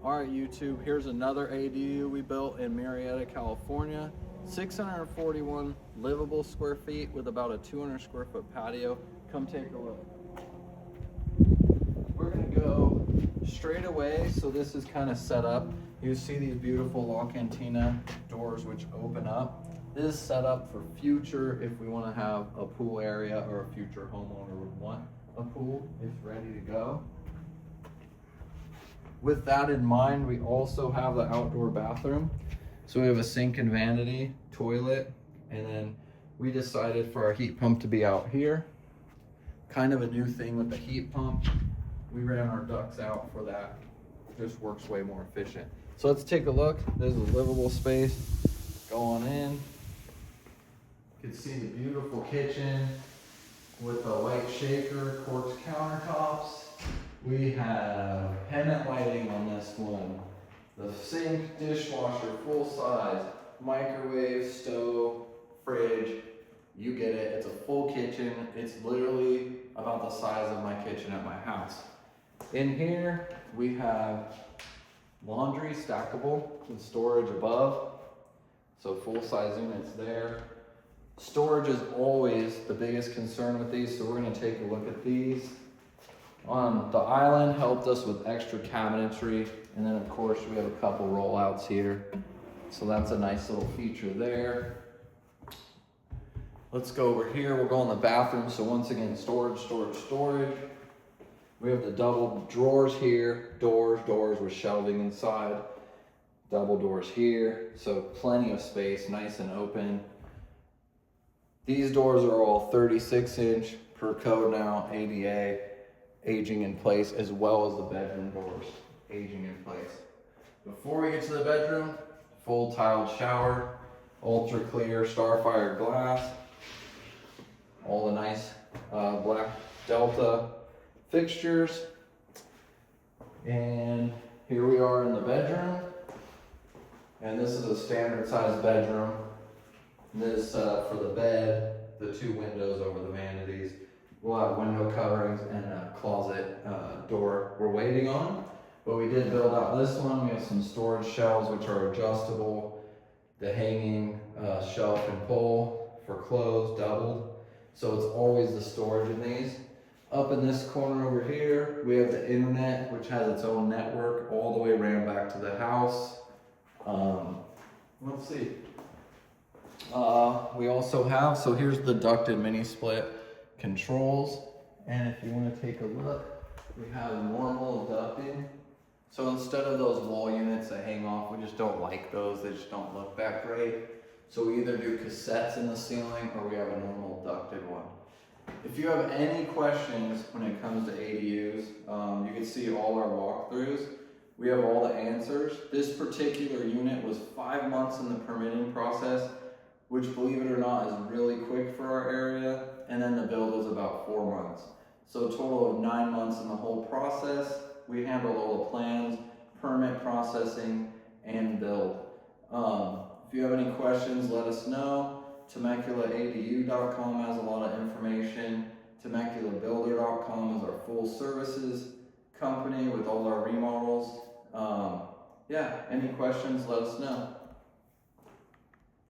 All right, YouTube, here's another ADU we built in Murrieta, California. 641 livable square feet with about a 200 square foot patio. Come take a look. We're gonna go straight away. So this is kind of set up. You see these beautiful La Cantina doors which open up. This is set up for future if we want to have a pool area or a future homeowner would want a pool. It's ready to go. With that in mind, we also have the outdoor bathroom. So we have a sink and vanity, toilet, and then we decided for our heat pump to be out here. Kind of a new thing with the heat pump. We ran our ducts out for that. Just works way more efficient. So let's take a look. There's a livable space. Go on in. You can see the beautiful kitchen with a white shaker, quartz countertops. We have pendant lighting on this one. The sink, dishwasher, full size, microwave, stove, fridge. You get it. It's a full kitchen. It's literally about the size of my kitchen at my house. In here, we have laundry stackable with storage above. So full size units there. Storage is always the biggest concern with these. So we're going to take a look at these. The island helped us with extra cabinetry, and then of course we have a couple rollouts here, so that's a nice little feature there. Let's go over here. We'll go in the bathroom. So once again, storage. We have the double drawers here, doors with shelving inside, double doors here, so plenty of space, nice and open. These doors are all 36-inch per code now, ADA. Aging in place, as well as the bedroom doors aging in place. Before we get to the bedroom, full tiled shower, ultra clear Starfire glass, all the nice black Delta fixtures. And here we are in the bedroom, and this is a standard size bedroom. This for the bed, the two windows over the vanities. We'll have window coverings and a closet door we're waiting on. But we did build out this one. We have some storage shelves which are adjustable. The hanging shelf and pole for clothes doubled. So it's always the storage in these. Up in this corner over here, we have the internet, which has its own network all the way ran back to the house. Let's see. We also have, so here's the ducted mini split controls, and if you want to take a look, we have normal ducting. So instead of those wall units that hang off, we just don't like those. They just don't look that great. So we either do cassettes in the ceiling or we have a normal ducted one. If you have any questions when it comes to ADUs, you can see all our walkthroughs. We have all the answers. This particular unit was 5 months in the permitting process, which, believe it or not, is really quick for our area. And then the build was about 4 months. So a total of 9 months in the whole process. We handle all the plans, permit processing, and build. If you have any questions, let us know. TemeculaADU.com has a lot of information. TemeculaBuilder.com is our full services company with all our remodels. Yeah, any questions, let us know.